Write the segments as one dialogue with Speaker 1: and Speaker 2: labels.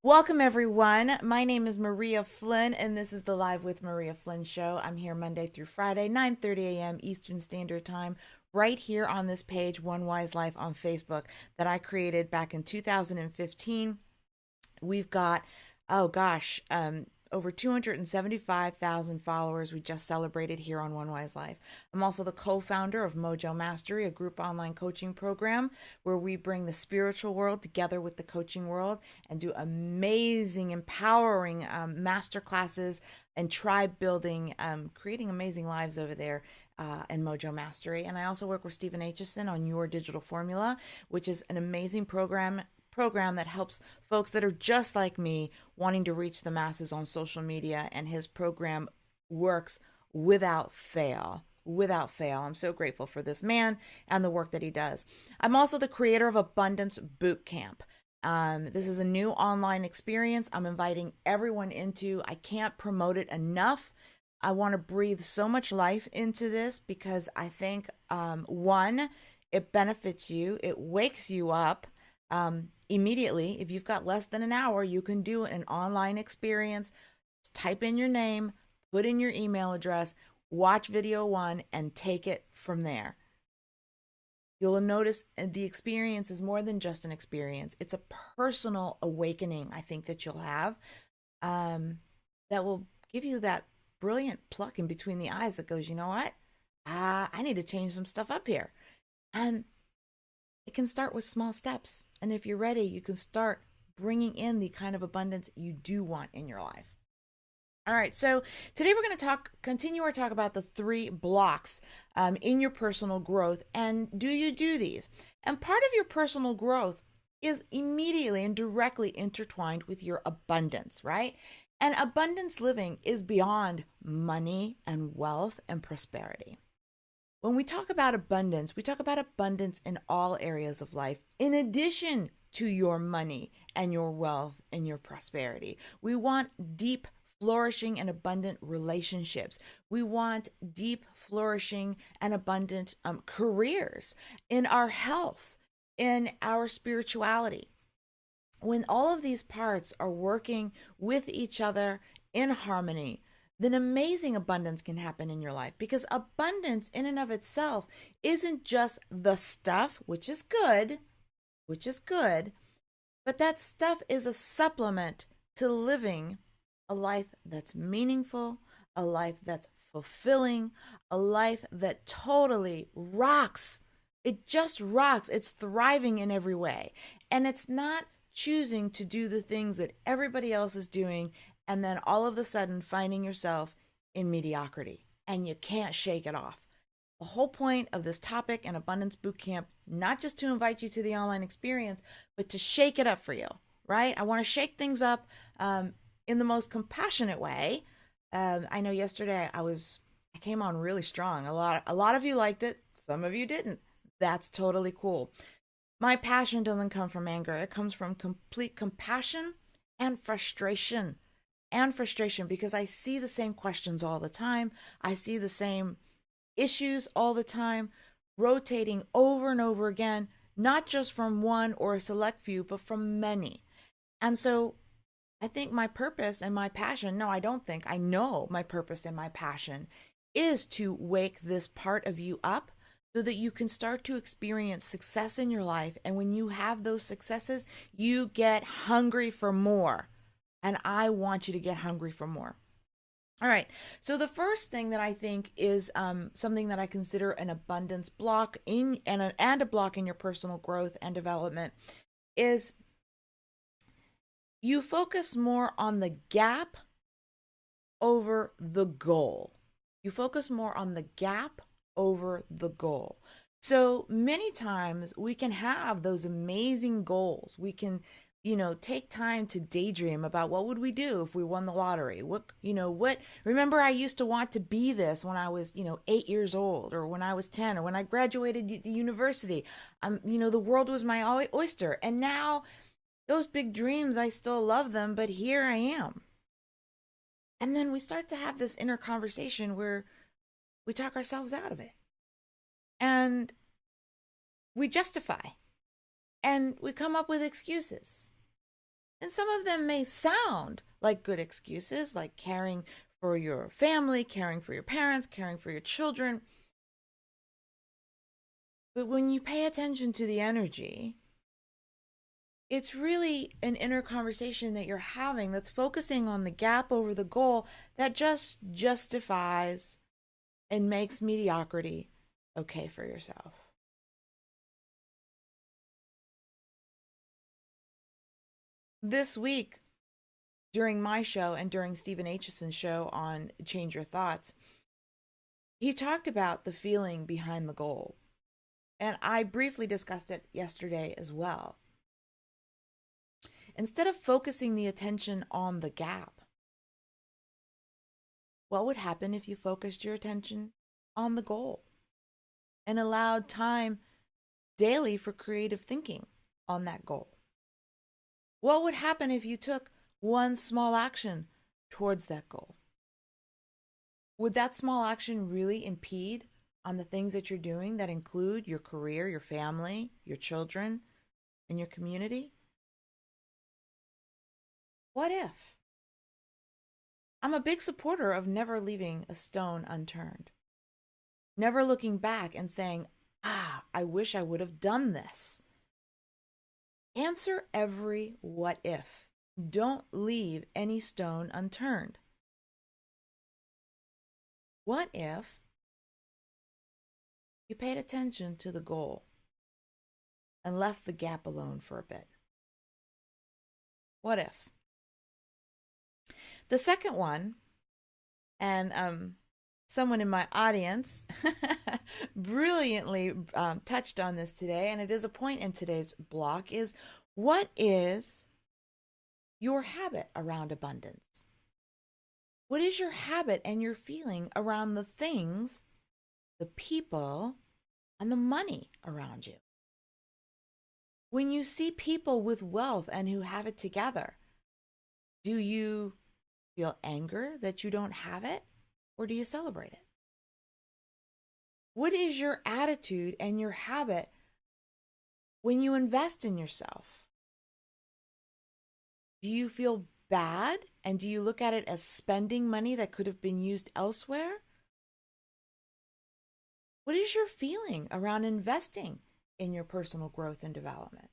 Speaker 1: Welcome, everyone. My name is Maria Flynn, and this is the Live with Maria Flynn show. I'm here Monday through Friday, 9:30 a.m. Eastern Standard Time, right here on this page, One Wise Life on Facebook, that I created back in 2015. We've got, oh gosh, over 275,000 followers. We just celebrated here on One Wise Life. I'm also the co-founder of Mojo Mastery, a group online coaching program where we bring the spiritual world together with the coaching world and do amazing, empowering master classes and tribe building, creating amazing lives over there in Mojo Mastery. And I also work with Stephen Aitchison on Your Digital Formula, which is an amazing program that helps folks that are just like me wanting to reach the masses on social media, and his program works without fail. Without fail. I'm so grateful for this man and the work that he does. I'm also the creator of Abundance Boot Camp. This is a new online experience I'm inviting everyone into. I can't promote it enough. I want to breathe so much life into this because I think, one, it benefits you, it wakes you up immediately. If you've got less than an hour, you can do an online experience. Type in your name, put in your email address, watch video one, and take it from there. You'll notice the experience is more than just an experience. It's a personal awakening, I think, that you'll have, that will give you that brilliant pluck in between the eyes that goes, you know what? I need to change some stuff up here. And it can start with small steps. And if you're ready, you can start bringing in the kind of abundance you do want in your life. All right, so today we're going to continue our talk about the three blocks in your personal growth. And do you do these? And part of your personal growth is immediately and directly intertwined with your abundance, right? And abundance living is beyond money and wealth and prosperity. When we talk about abundance, we talk about abundance in all areas of life, in addition to your money and your wealth and your prosperity. We want deep, flourishing, and abundant relationships. We want deep, flourishing, and abundant careers, in our health, in our spirituality. When all of these parts are working with each other in harmony, then amazing abundance can happen in your life, because abundance in and of itself isn't just the stuff, which is good, but that stuff is a supplement to living a life that's meaningful, a life that's fulfilling, a life that totally rocks. It just rocks. It's thriving in every way. And it's not choosing to do the things that everybody else is doing and then all of a sudden finding yourself in mediocrity and you can't shake it off. The whole point of this topic and Abundance Bootcamp, not just to invite you to the online experience, but to shake it up for you, right? I want to shake things up in the most compassionate way. I know yesterday I came on really strong. A lot of you liked it. Some of you didn't. That's totally cool. My passion doesn't come from anger. It comes from complete compassion and frustration. And frustration because I see the same questions all the time. I see the same issues all the time, rotating over and over again, not just from one or a select few, but from many. And so I think my purpose and my passion, no, I don't think, I know my purpose and my passion is to wake this part of you up so that you can start to experience success in your life. And when you have those successes, you get hungry for more. And I want you to get hungry for more. All right. So the first thing that I think is something that I consider an abundance block and a block in your personal growth and development is you focus more on the gap over the goal. You focus more on the gap over the goal. So many times we can have those amazing goals. We can, take time to daydream about what would we do if we won the lottery? Remember I used to want to be this when I was, 8 years old, or when I was 10, or when I graduated the university. The world was my oyster. And now those big dreams, I still love them, but here I am. And then we start to have this inner conversation where we talk ourselves out of it. And we justify and we come up with excuses. And some of them may sound like good excuses, like caring for your family, caring for your parents, caring for your children. But when you pay attention to the energy, it's really an inner conversation that you're having that's focusing on the gap over the goal that just justifies and makes mediocrity okay for yourself. This week, during my show and during Stephen Acheson's show on Change Your Thoughts, he talked about the feeling behind the goal. And I briefly discussed it yesterday as well. Instead of focusing the attention on the gap, what would happen if you focused your attention on the goal and allowed time daily for creative thinking on that goal? What would happen if you took one small action towards that goal? Would that small action really impede on the things that you're doing that include your career, your family, your children, and your community? What if? I'm a big supporter of never leaving a stone unturned, never looking back and saying, I wish I would have done this. Answer every what if. Don't leave any stone unturned. What if you paid attention to the goal and left the gap alone for a bit? What if? The second one, and someone in my audience brilliantly touched on this today, and it is a point in today's block, is what is your habit around abundance? What is your habit and your feeling around the things, the people, and the money around you? When you see people with wealth and who have it together, do you feel anger that you don't have it, or do you celebrate it? What is your attitude and your habit when you invest in yourself? Do you feel bad, and do you look at it as spending money that could have been used elsewhere? What is your feeling around investing in your personal growth and development?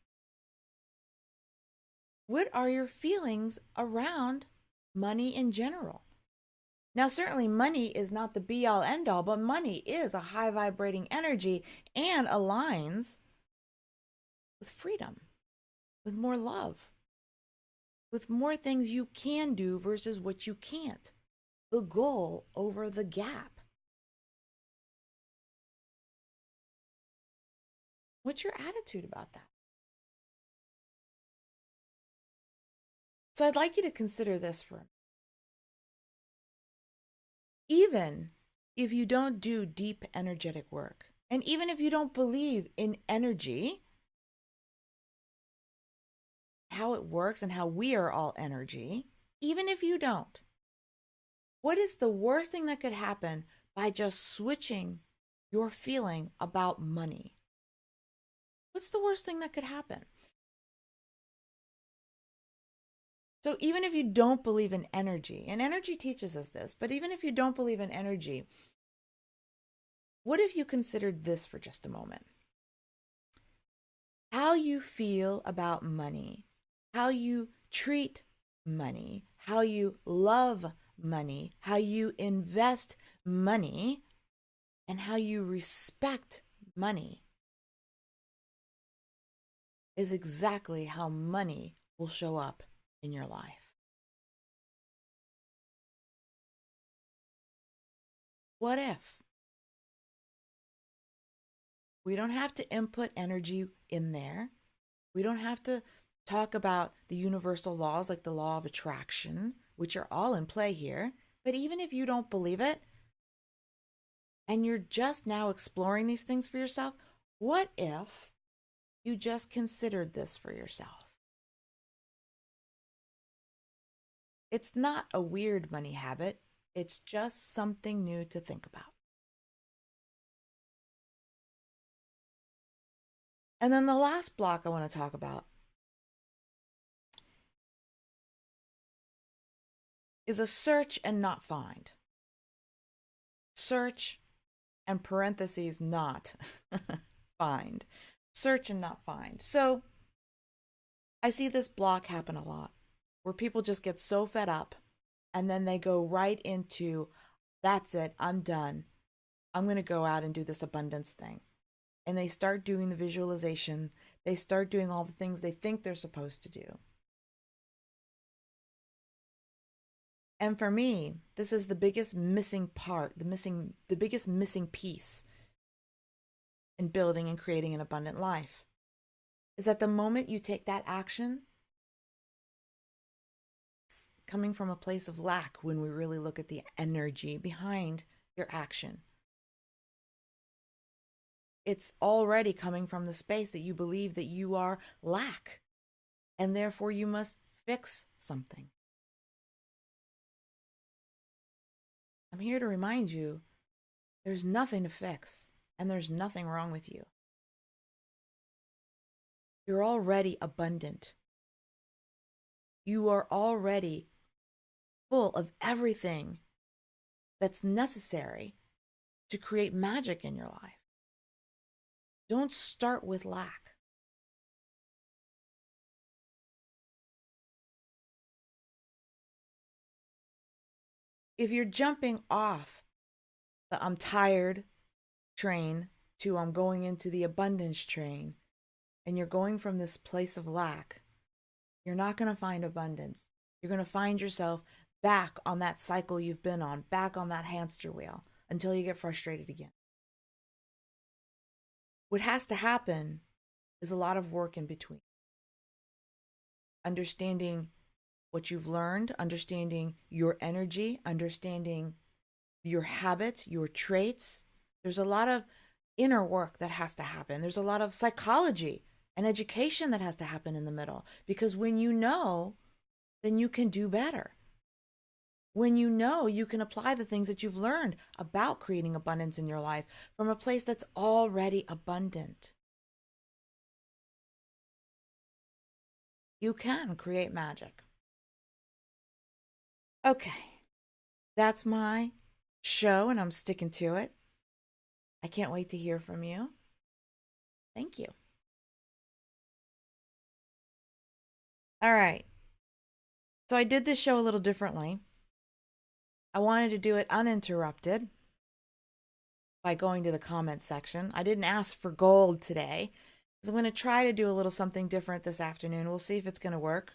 Speaker 1: What are your feelings around money in general? Now, certainly money is not the be all end all, but money is a high vibrating energy and aligns with freedom, with more love, with more things you can do versus what you can't. The goal over the gap. What's your attitude about that? So I'd like you to consider this for a minute. Even if you don't do deep energetic work, and even if you don't believe in energy, how it works and how we are all energy, even if you don't, what is the worst thing that could happen by just switching your feeling about money? What's the worst thing that could happen? So even if you don't believe in energy, and energy teaches us this, but even if you don't believe in energy, what if you considered this for just a moment? How you feel about money, how you treat money, how you love money, how you invest money, and how you respect money is exactly how money will show up in your life. What if? We don't have to input energy in there. We don't have to talk about the universal laws like the law of attraction, which are all in play here. But even if you don't believe it, and you're just now exploring these things for yourself, what if you just considered this for yourself? It's not a weird money habit. It's just something new to think about. And then the last block I want to talk about is a search and not find. Search and parentheses not find. Search and not find. So I see this block happen a lot where people just get so fed up and then they go right into, that's it, I'm done. I'm going to go out and do this abundance thing. And they start doing the visualization. They start doing all the things they think they're supposed to do. And for me, this is the biggest missing part, the biggest missing piece in building and creating an abundant life. Is that the moment you take that action, it's coming from a place of lack when we really look at the energy behind your action. It's already coming from the space that you believe that you are lack, and therefore you must fix something. I'm here to remind you there's nothing to fix, and there's nothing wrong with you. You're already abundant. You are already full of everything that's necessary to create magic in your life. Don't start with lack. If you're jumping off the I'm tired train to I'm going into the abundance train, and you're going from this place of lack, you're not going to find abundance. You're going to find yourself back on that cycle you've been on, back on that hamster wheel until you get frustrated again. What has to happen is a lot of work in between. Understanding what you've learned, understanding your energy, understanding your habits, your traits. There's a lot of inner work that has to happen. There's a lot of psychology and education that has to happen in the middle. Because when you know, then you can do better. When you know, you can apply the things that you've learned about creating abundance in your life from a place that's already abundant. You can create magic. Okay, that's my show, and I'm sticking to it. I can't wait to hear from you. Thank you. All right. So I did this show a little differently. I wanted to do it uninterrupted by going to the comments section. I didn't ask for gold today because I'm going to try to do a little something different this afternoon. We'll see if it's going to work.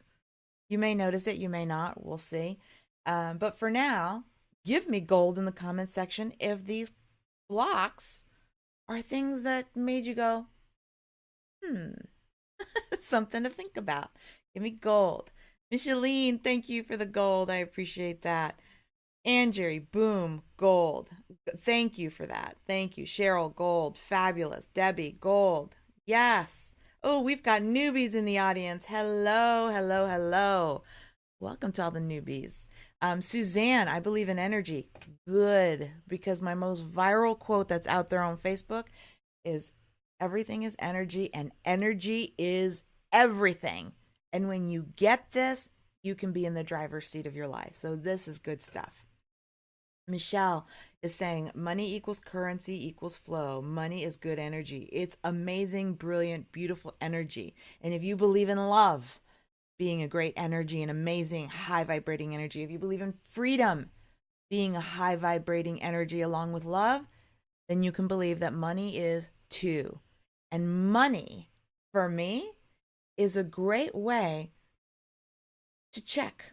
Speaker 1: You may notice it, you may not. We'll see. But for now, give me gold in the comments section if these blocks are things that made you go, something to think about. Give me gold. Micheline, thank you for the gold. I appreciate that. Angie, boom, gold. Thank you for that. Thank you. Cheryl, gold. Fabulous. Debbie, gold. Yes. Oh, we've got newbies in the audience. Hello, hello, hello. Welcome to all the newbies. Suzanne, I believe in energy. Good, because my most viral quote that's out there on Facebook is everything is energy and energy is everything. And when you get this, you can be in the driver's seat of your life. So this is good stuff. Michelle is saying money equals currency equals flow. Money is good energy. It's amazing, brilliant, beautiful energy. And if you believe in love being a great energy, an amazing, high vibrating energy, if you believe in freedom being a high vibrating energy along with love, then you can believe that money is too. And money, for me, is a great way to check,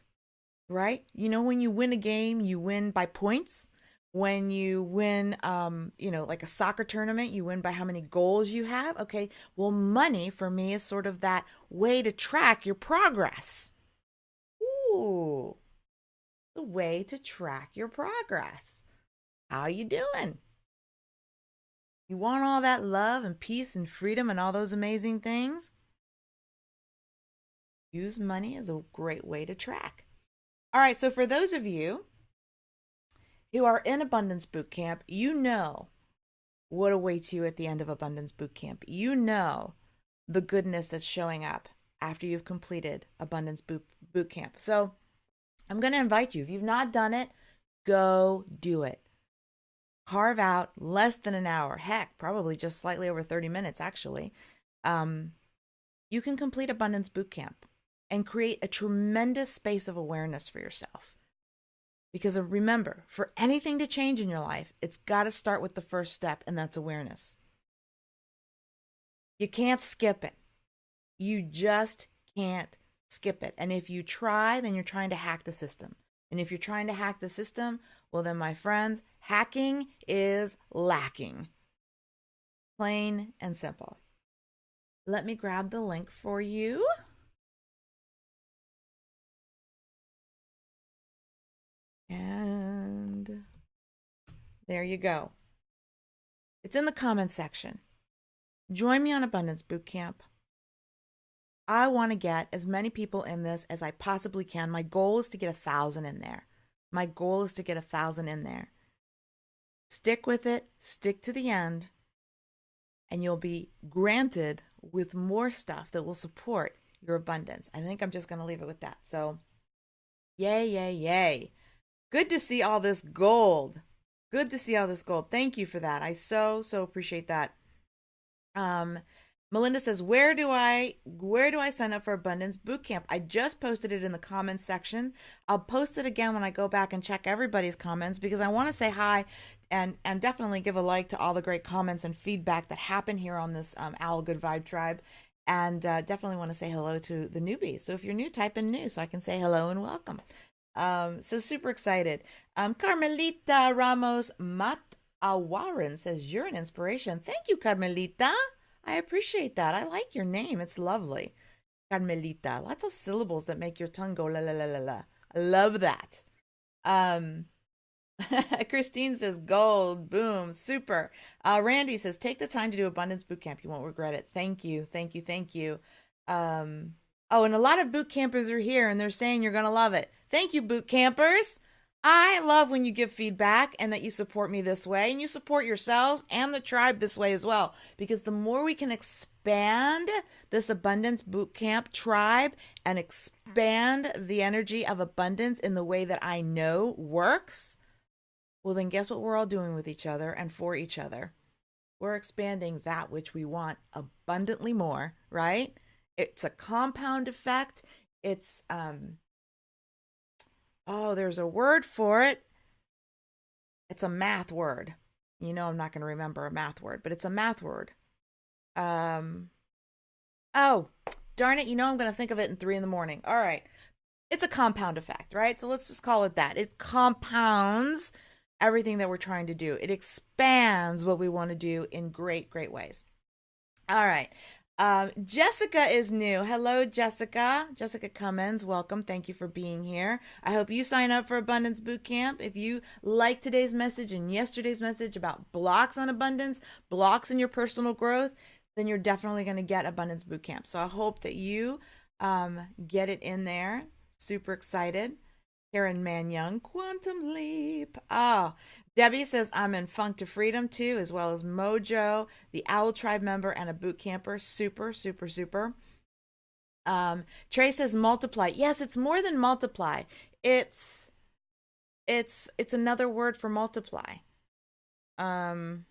Speaker 1: right? You know, when you win a game, you win by points. When you win, like a soccer tournament, you win by how many goals you have. Okay, well, money for me is sort of that way to track your progress. Ooh, the way to track your progress. How you doing? You want all that love and peace and freedom and all those amazing things? Use money as a great way to track. All right, so for those of you who are in Abundance Bootcamp, you know what awaits you at the end of Abundance Bootcamp. You know the goodness that's showing up after you've completed Abundance Bootcamp. So I'm going to invite you. If you've not done it, go do it. Carve out less than an hour. Heck, probably just slightly over 30 minutes, actually. You can complete Abundance Bootcamp and create a tremendous space of awareness for yourself. Because remember, for anything to change in your life, it's got to start with the first step, and that's awareness. You can't skip it. You just can't skip it. And if you try, then you're trying to hack the system. And if you're trying to hack the system, well, then, my friends, hacking is lacking. Plain and simple. Let me grab the link for you. And there you go. It's in the comments section. Join me on Abundance Bootcamp. I want to get as many people in this as I possibly can. My goal is to get 1,000 in there. My goal is to get 1,000 in there. Stick with it. Stick to the end. And you'll be granted with more stuff that will support your abundance. I think I'm just going to leave it with that. So, yay, yay, yay. Good to see all this gold. Good to see all this gold. Thank you for that. I so appreciate that. Melinda says, where do I sign up for Abundance Bootcamp? I just posted it in the comments section. I'll post it again when I go back and check everybody's comments, because I want to say hi and definitely give a like to all the great comments and feedback that happen here on this Owl Good Vibe Tribe. And definitely want to say hello to the newbies. So if you're new, type in new so I can say hello and welcome. So super excited. Carmelita Ramos Matawaran says, you're an inspiration. Thank you, Carmelita. I appreciate that. I like your name. It's lovely. Carmelita. Lots of syllables that make your tongue go la la la la la. I love that. Christine says, gold. Boom. Super. Randy says, take the time to do Abundance Bootcamp. You won't regret it. Thank you. Thank you. Thank you. Oh, and a lot of boot campers are here and they're saying you're going to love it. Thank you, boot campers. I love when you give feedback and that you support me this way, and you support yourselves and the tribe this way as well, because the more we can expand this Abundance Bootcamp tribe and expand the energy of abundance in the way that I know works, well, then guess what we're all doing with each other and for each other? We're expanding that which we want abundantly more, right? It's a compound effect. It's, there's a word for it. It's a math word. You know, I'm not going to remember a math word, but it's a math word. Oh, darn it. You know, I'm going to think of it in 3 a.m. All right. It's a compound effect, right? So let's just call it that. It compounds everything that we're trying to do. It expands what we want to do in great, great ways. All right. Jessica is new. Hello, Jessica. Jessica Cummins, welcome. Thank you for being here. I hope you sign up for Abundance Bootcamp. If you like today's message and yesterday's message about blocks on abundance, blocks in your personal growth, then you're definitely going to get Abundance Bootcamp. So I hope that you get it in there. Super excited. Karen Manyoung, Quantum Leap. Debbie says, I'm in Funk to Freedom too, as well as Mojo, the Owl Tribe member, and a boot camper. Super, super, super. Trey says, multiply. Yes, it's more than multiply. It's another word for multiply. 1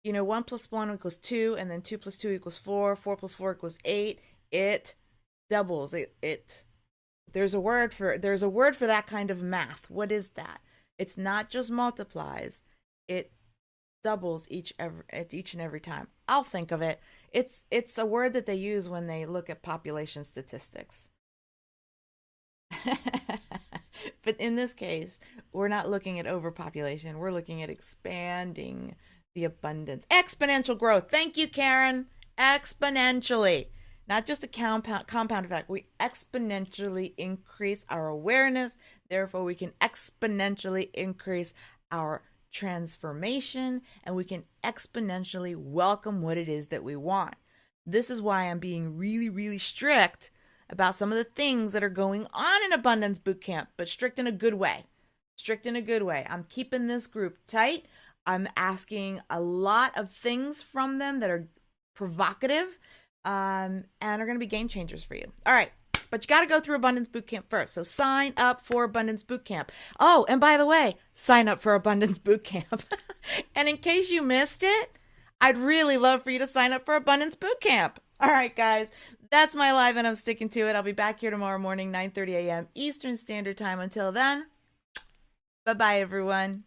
Speaker 1: + 1 = 2, and then 2 + 2 = 4. 4 + 4 = 8. It doubles. There's a word for that kind of math. What is that? It's not just multiplies. It doubles each and every time. I'll think of it. It's a word that they use when they look at population statistics. But in this case, we're not looking at overpopulation. We're looking at expanding the abundance. Exponential growth. Thank you, Karen. Exponentially. Not just a compound effect. We exponentially increase our awareness. Therefore, we can exponentially increase our transformation, and we can exponentially welcome what it is that we want. This is why I'm being really, really strict about some of the things that are going on in Abundance Bootcamp, but strict in a good way. Strict in a good way. I'm keeping this group tight. I'm asking a lot of things from them that are provocative, and are going to be game changers for you. All right. But you got to go through Abundance Bootcamp first. So sign up for Abundance Bootcamp. Oh, and by the way, sign up for Abundance Bootcamp. And in case you missed it, I'd really love for you to sign up for Abundance Bootcamp. All right, guys, that's my live and I'm sticking to it. I'll be back here tomorrow morning, 9:30 a.m. Eastern Standard Time. Until then, bye-bye, everyone.